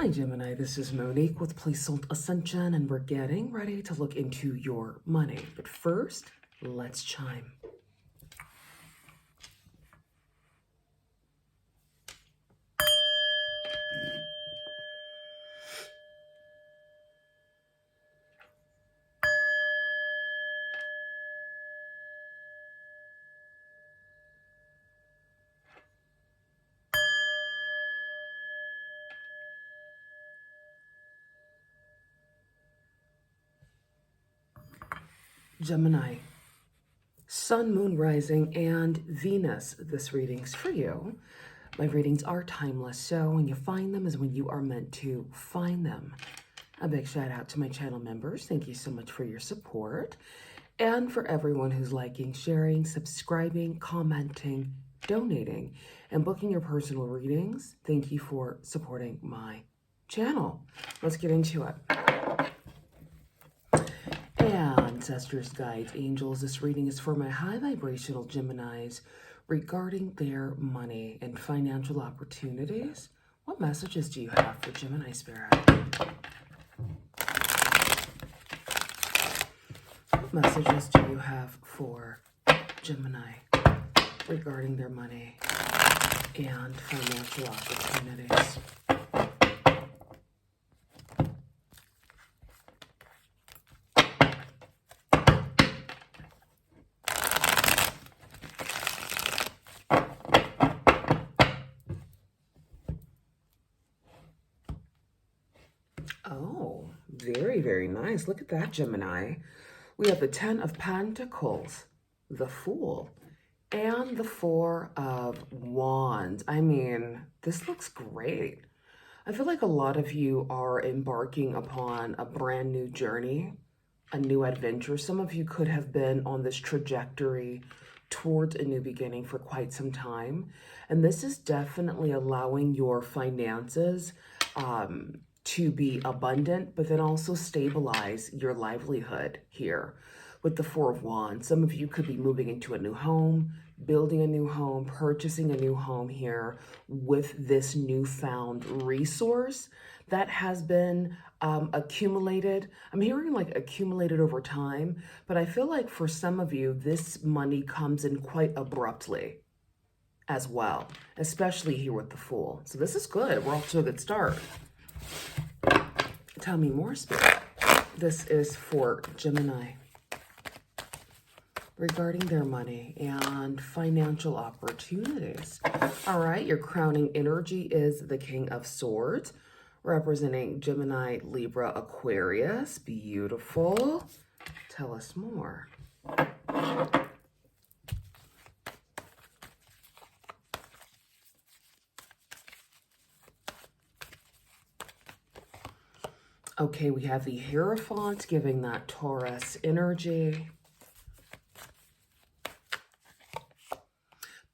Hi Gemini, this is Monique with CashApp and we're getting ready to look into your money. But first, let's chime. Gemini, Sun, Moon, Rising, and Venus. This reading's for you. My readings are timeless, so when you find them is when you are meant to find them. A big shout out to my channel members. Thank you so much for your support. And for everyone who's liking, sharing, subscribing, commenting, donating, and booking your personal readings, thank you for supporting my channel. Let's get into it. Ancestors, guides, angels, this reading is for my high vibrational Geminis regarding their money and financial opportunities. What messages do you have for Gemini Spirit? What messages do you have for Gemini regarding their money and financial opportunities? Oh, very, very nice. Look at that, Gemini. We have the 10 of Pentacles, the Fool, and the 4 of Wands. I mean, this looks great. I feel like a lot of you are embarking upon a brand new journey, a new adventure. Some of you could have been on this trajectory towards a new beginning for quite some time. And this is definitely allowing your finances to be abundant, but then also stabilize your livelihood here with the 4 of Wands. Some of you could be moving into a new home, building a new home, purchasing a new home here with this newfound resource that has been accumulated. I'm hearing like accumulated over time, but I feel like for some of you, this money comes in quite abruptly as well, especially here with the Fool. So this is good. We're off to a good start. Tell me more, Spirit. This is for Gemini regarding their money and financial opportunities. All right, your crowning energy is the King of Swords, representing Gemini, Libra, Aquarius. Beautiful. Tell us more. Okay, we have the Hierophant giving that Taurus energy.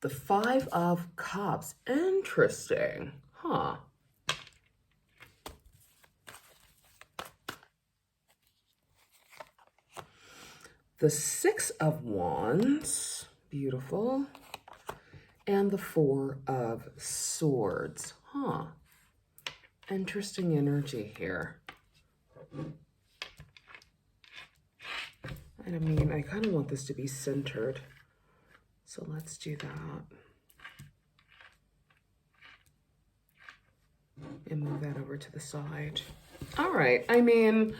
The 5 of Cups. Interesting. Huh. The 6 of Wands. Beautiful. And the 4 of Swords. Huh. Interesting energy here. I mean, I kind of want this to be centered. So let's do that. And move that over to the side. All right. I mean,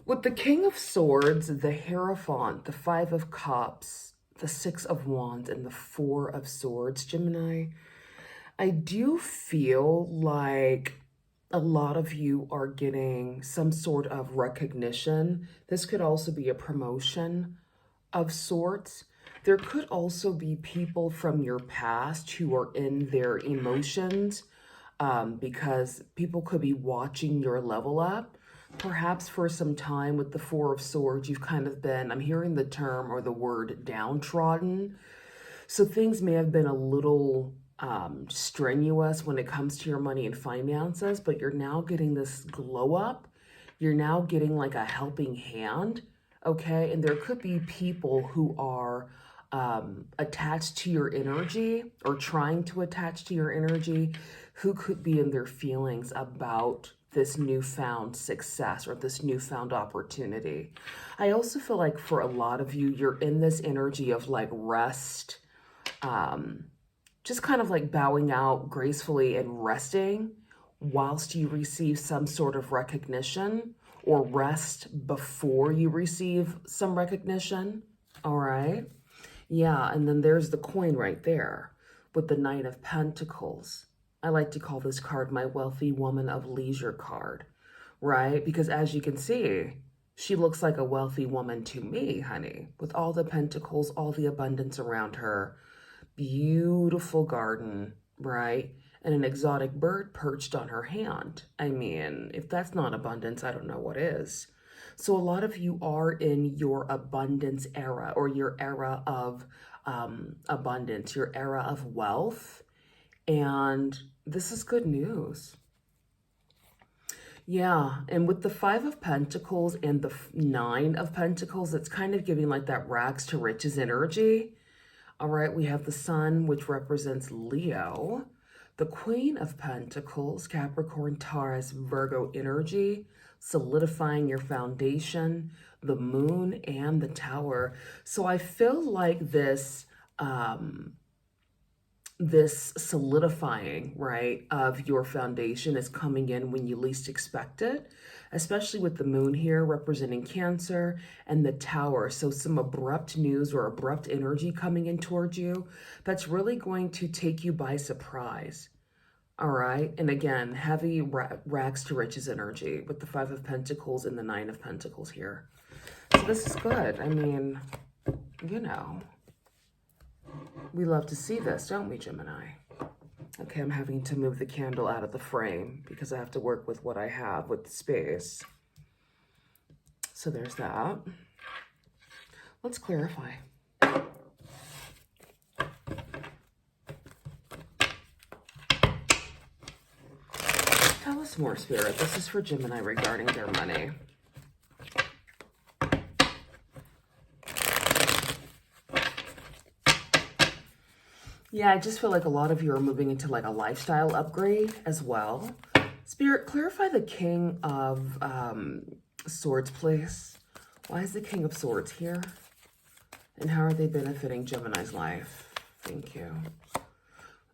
with the King of Swords, the Hierophant, the 5 of Cups, the 6 of Wands, and the 4 of Swords, Gemini, I do feel like a lot of you are getting some sort of recognition. This could also be a promotion of sorts. There could also be people from your past who are in their emotions because people could be watching your level up. Perhaps for some time with the 4 of Swords, you've kind of been, I'm hearing the term or the word downtrodden. So things may have been a little strenuous when it comes to your money and finances, but you're now getting this glow up. You're now getting like a helping hand, okay? And there could be people who are attached to your energy or trying to attach to your energy who could be in their feelings about this newfound success or this newfound opportunity. I also feel like for a lot of you, you're in this energy of like rest, just kind of like bowing out gracefully and resting whilst you receive some sort of recognition, or rest before you receive some recognition. All right. Yeah. And then there's the coin right there with the Knight of Pentacles. I like to call this card my wealthy woman of leisure card, right? Because as you can see, she looks like a wealthy woman to me, honey, with all the pentacles, all the abundance around her, beautiful garden, right? And an exotic bird perched on her hand. I mean, if that's not abundance, I don't know what is. So a lot of you are in your abundance era, or your era of abundance, your era of wealth. And this is good news. Yeah, and with the Five of Pentacles and the Nine of Pentacles, it's kind of giving like that rags to riches energy. All right, we have the Sun, which represents Leo. The Queen of Pentacles, Capricorn, Taurus, Virgo energy, solidifying your foundation, the Moon, and the Tower. So I feel like this solidifying, right, of your foundation is coming in when you least expect it, especially with the Moon here representing Cancer and the Tower. So some abrupt news or abrupt energy coming in towards you that's really going to take you by surprise. All right. And again, heavy rags to riches energy with the Five of Pentacles and the Nine of Pentacles here. So this is good. I mean, you know, we love to see this, don't we, Gemini? Okay, I'm having to move the candle out of the frame because I have to work with what I have with the space. So there's that. Let's clarify. Tell us more, Spirit. This is for Gemini regarding their money. Yeah, I just feel like a lot of you are moving into like a lifestyle upgrade as well. Spirit, clarify the King of Swords, please. Why is the King of Swords here? And how are they benefiting Gemini's life? Thank you.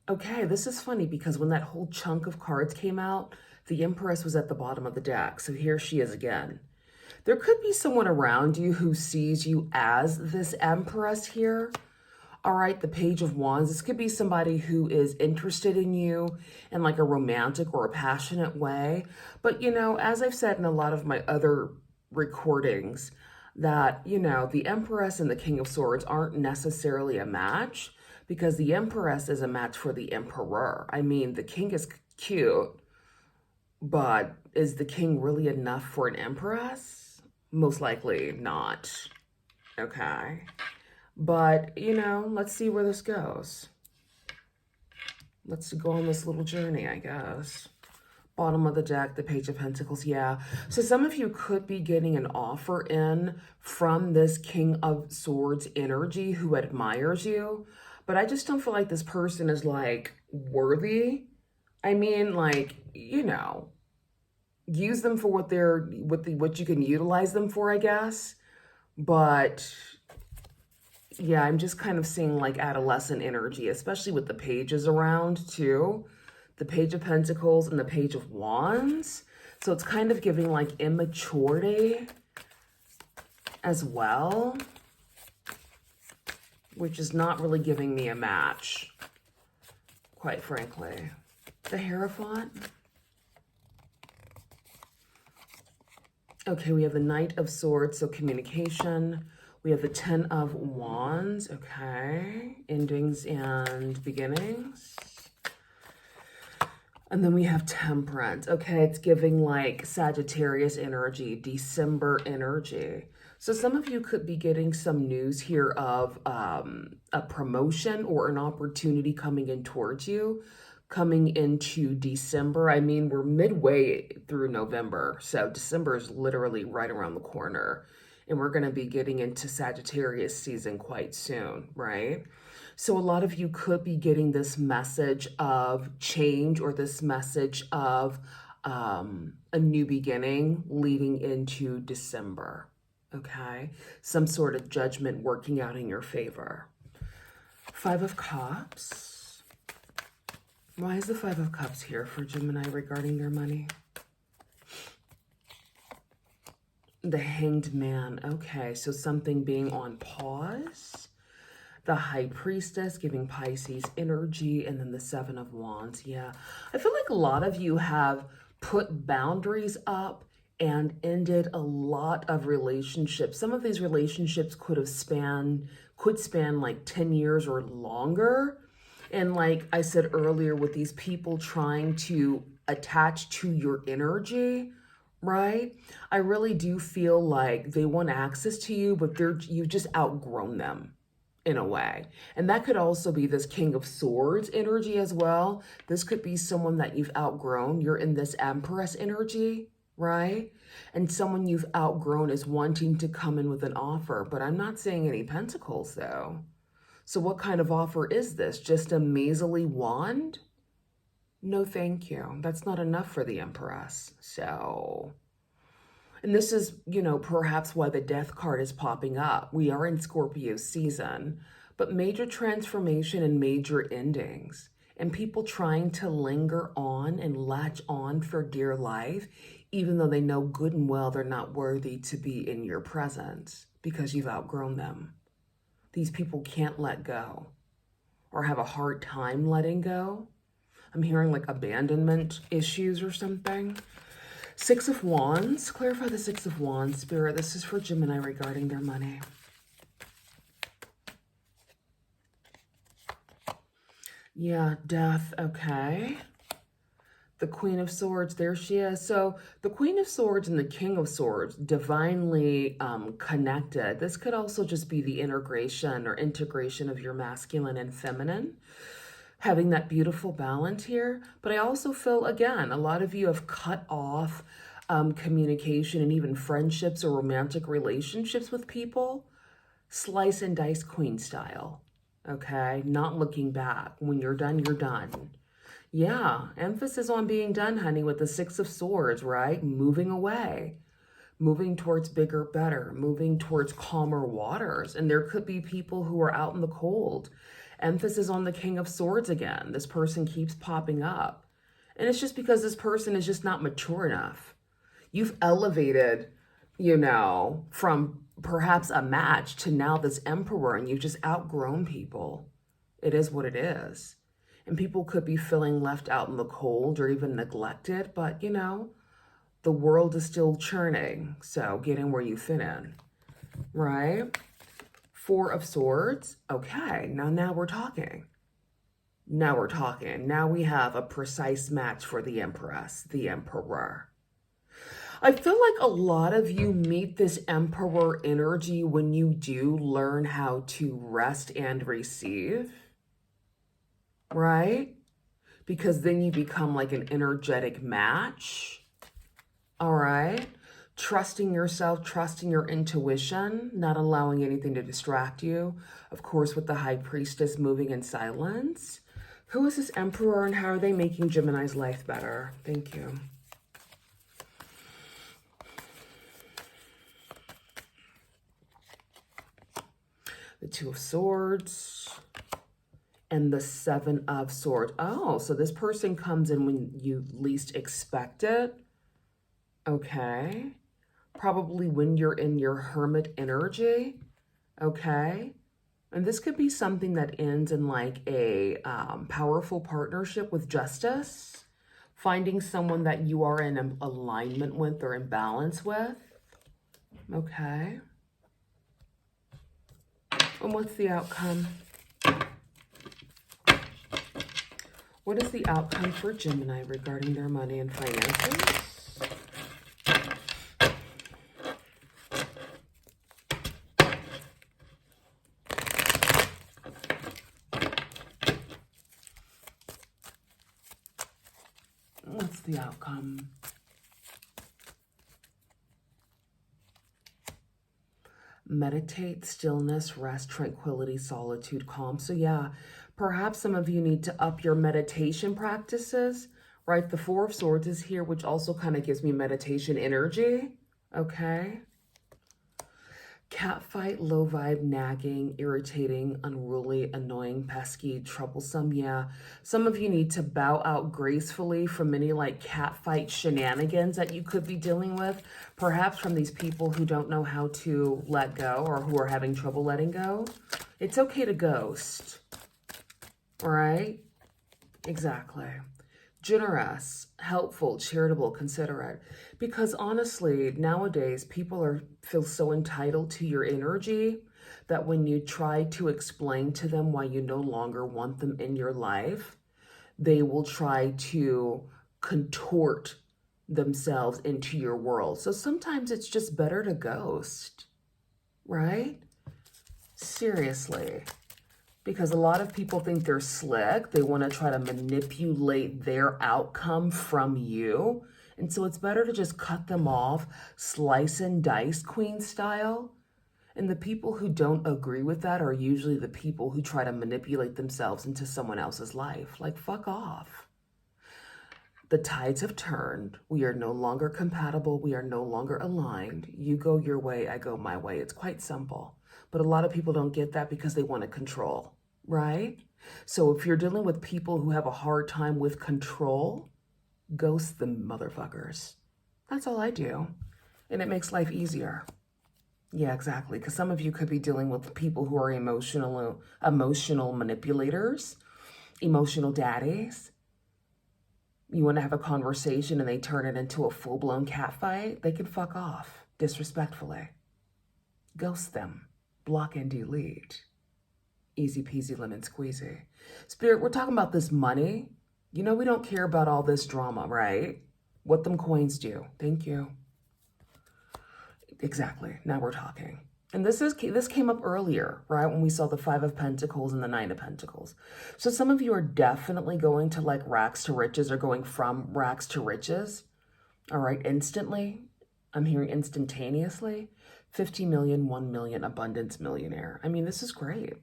Okay, this is funny because when that whole chunk of cards came out, the Empress was at the bottom of the deck. So here she is again. There could be someone around you who sees you as this Empress here. All right, the Page of Wands. This could be somebody who is interested in you in like a romantic or a passionate way. But, you know, as I've said in a lot of my other recordings, that, you know, the Empress and the King of Swords aren't necessarily a match, because the Empress is a match for the Emperor. I mean, the King is cute, but is the King really enough for an Empress? Most likely not. Okay. But, you know, let's see where this goes. Let's go on this little journey, I guess. Bottom of the deck, the Page of Pentacles, yeah. So some of you could be getting an offer in from this King of Swords energy who admires you. But I just don't feel like this person is, like, worthy. I mean, like, you know, use them for what they're, what you can utilize them for, I guess. But yeah, I'm just kind of seeing like adolescent energy, especially with the pages around too. The Page of Pentacles and the Page of Wands. So it's kind of giving like immaturity as well, which is not really giving me a match, quite frankly. The Hierophant. Okay, we have the Knight of Swords, so communication. We have the Ten of Wands, okay. Endings and beginnings. And then we have Temperance. Okay, it's giving like Sagittarius energy, December energy. So some of you could be getting some news here of a promotion or an opportunity coming in towards you, coming into December. I mean, we're midway through November, so December is literally right around the corner. And we're going to be getting into Sagittarius season quite soon, right? So a lot of you could be getting this message of change or this message of a new beginning leading into December, okay? Some sort of judgment working out in your favor. Five of Cups. Why is the Five of Cups here for Gemini regarding their money? The Hanged Man. Okay, so something being on pause. The High Priestess giving Pisces energy, and then the Seven of Wands. Yeah, I feel like a lot of you have put boundaries up and ended a lot of relationships. Some of these relationships could span like 10 years or longer. And like I said earlier, with these people trying to attach to your energy, right? I really do feel like they want access to you, but you've just outgrown them in a way. And that could also be this King of Swords energy as well. This could be someone that you've outgrown. You're in this Empress energy, right? And someone you've outgrown is wanting to come in with an offer, but I'm not seeing any pentacles though. So what kind of offer is this? Just a measly wand? No, thank you. That's not enough for the Empress. So, and this is, you know, perhaps why the Death card is popping up. We are in Scorpio season, but major transformation and major endings, and people trying to linger on and latch on for dear life, even though they know good and well they're not worthy to be in your presence because you've outgrown them. These people can't let go or have a hard time letting go. I'm hearing like abandonment issues or something. Six of Wands. Clarify the Six of Wands, Spirit. This is for Gemini regarding their money. Yeah, Death. Okay. The Queen of Swords, there she is. So the Queen of Swords and the King of Swords, divinely connected. This could also just be the integration of your masculine and feminine, having that beautiful balance here. But I also feel, again, a lot of you have cut off communication and even friendships or romantic relationships with people. Slice and dice queen style, okay? Not looking back. When you're done, you're done. Yeah, emphasis on being done, honey, with the Six of Swords, right? Moving away, moving towards bigger, better, moving towards calmer waters. And there could be people who are out in the cold. Emphasis on the King of Swords again. This person keeps popping up. And it's just because this person is just not mature enough. You've elevated, you know, from perhaps a match to now this Emperor, and you've just outgrown people. It is what it is. And people could be feeling left out in the cold or even neglected, but you know, the world is still churning. So get in where you fit in, right? Four of Swords. Okay, now we're talking. Now we're talking. Now we have a precise match for the Empress, the Emperor. I feel like a lot of you meet this Emperor energy when you do learn how to rest and receive, right? Because then you become like an energetic match, all right? Trusting yourself, trusting your intuition, not allowing anything to distract you. Of course, with the High Priestess moving in silence. Who is this Emperor and how are they making Gemini's life better? Thank you. The Two of Swords and the Seven of Swords. Oh, so this person comes in when you least expect it. Okay. Probably when you're in your hermit energy. Okay. And this could be something that ends in like a powerful partnership with justice. Finding someone that you are in alignment with or in balance with. Okay. And what's the outcome? What is the outcome for Gemini regarding their money and finances? What's the outcome? Meditate, stillness, rest, tranquility, solitude, calm. So yeah, perhaps some of you need to up your meditation practices, right? The Four of Swords is here, which also kind of gives me meditation energy, okay? Cat fight, low vibe, nagging, irritating, unruly, annoying, pesky, troublesome. Yeah, some of you need to bow out gracefully from any like cat fight shenanigans that you could be dealing with, perhaps from these people who don't know how to let go or who are having trouble letting go. It's okay to ghost, all right? Exactly. Generous, helpful, charitable, considerate. Because honestly, nowadays, people feel so entitled to your energy that when you try to explain to them why you no longer want them in your life, they will try to contort themselves into your world. So sometimes it's just better to ghost, right? Seriously. Because a lot of people think they're slick. They want to try to manipulate their outcome from you. And so it's better to just cut them off, slice and dice queen style. And the people who don't agree with that are usually the people who try to manipulate themselves into someone else's life. Like, fuck off. The tides have turned. We are no longer compatible. We are no longer aligned. You go your way, I go my way. It's quite simple. But a lot of people don't get that because they want to control, right? So if you're dealing with people who have a hard time with control, ghost them motherfuckers. That's all I do. And it makes life easier. Yeah, exactly. Because some of you could be dealing with people who are emotional manipulators, emotional daddies. You want to have a conversation and they turn it into a full-blown catfight, they can fuck off disrespectfully. Ghost them. Block and delete. Easy peasy lemon squeezy. Spirit, we're talking about this money. You know we don't care about all this drama, right? What them coins do. Thank you. Exactly. Now we're talking. And this came up earlier, right? When we saw the Five of Pentacles and the Nine of Pentacles. So some of you are definitely going to like rags to riches or going from rags to riches. All right. Instantly. I'm hearing instantaneously. 50 million, 1 million, abundance millionaire. I mean, this is great.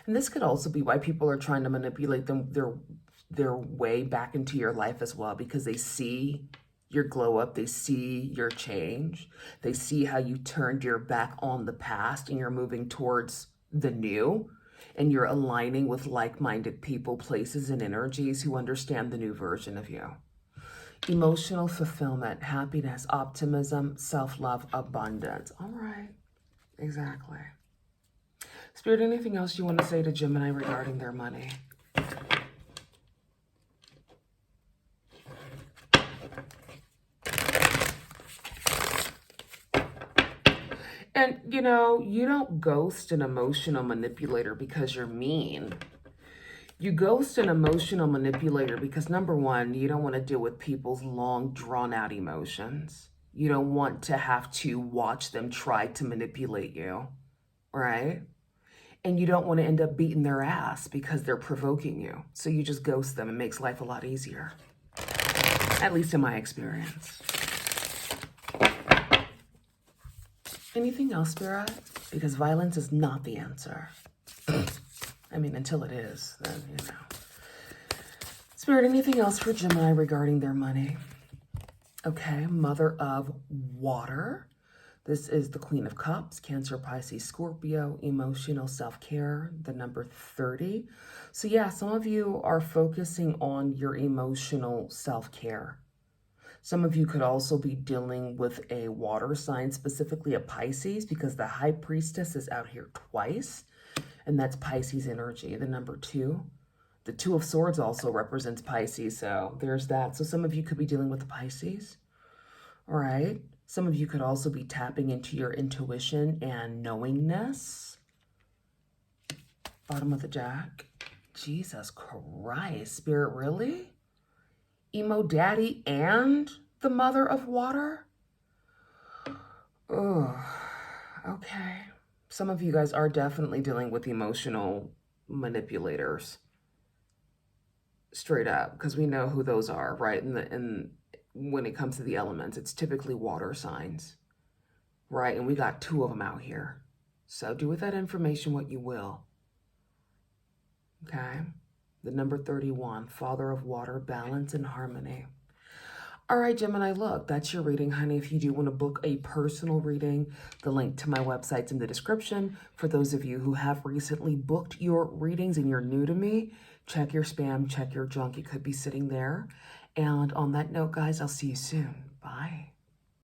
And this could also be why people are trying to manipulate their way back into your life as well, because they see your glow up, they see your change, they see how you turned your back on the past and you're moving towards the new, and you're aligning with like-minded people, places, and energies who understand the new version of you. Emotional fulfillment, happiness, optimism, self-love, abundance. All right, exactly. Spirit, anything else you want to say to Gemini regarding their money? And, you know, you don't ghost an emotional manipulator because you're mean. You ghost an emotional manipulator because, number one, you don't want to deal with people's long, drawn-out emotions. You don't want to have to watch them try to manipulate you, right? And you don't want to end up beating their ass because they're provoking you. So you just ghost them. It makes life a lot easier, at least in my experience. Anything else, Spirit? Because violence is not the answer. I mean, until it is, then, you know. Spirit, anything else for Gemini regarding their money? Okay, Mother of Water. This is the Queen of Cups, Cancer, Pisces, Scorpio, emotional self-care, the number 30. So yeah, some of you are focusing on your emotional self-care. Some of you could also be dealing with a water sign, specifically a Pisces, because the High Priestess is out here twice, and that's Pisces energy, the number 2. The Two of Swords also represents Pisces, so there's that. So some of you could be dealing with the Pisces, all right? Some of you could also be tapping into your intuition and knowingness. Bottom of the Jack. Jesus Christ, Spirit, really? Emo Daddy and the Mother of Water? Oh, okay. Some of you guys are definitely dealing with emotional manipulators. Straight up, because we know who those are, right? And when it comes to the elements, it's typically water signs. right? And we got 2 of them out here. So do with that information what you will. Okay? The number 31, Father of Water, balance and harmony. All right, Gemini, look, that's your reading, honey. If you do want to book a personal reading, the link to my website's in the description. For those of you who have recently booked your readings and you're new to me, check your spam, check your junk. It could be sitting there. And on that note, guys, I'll see you soon. Bye.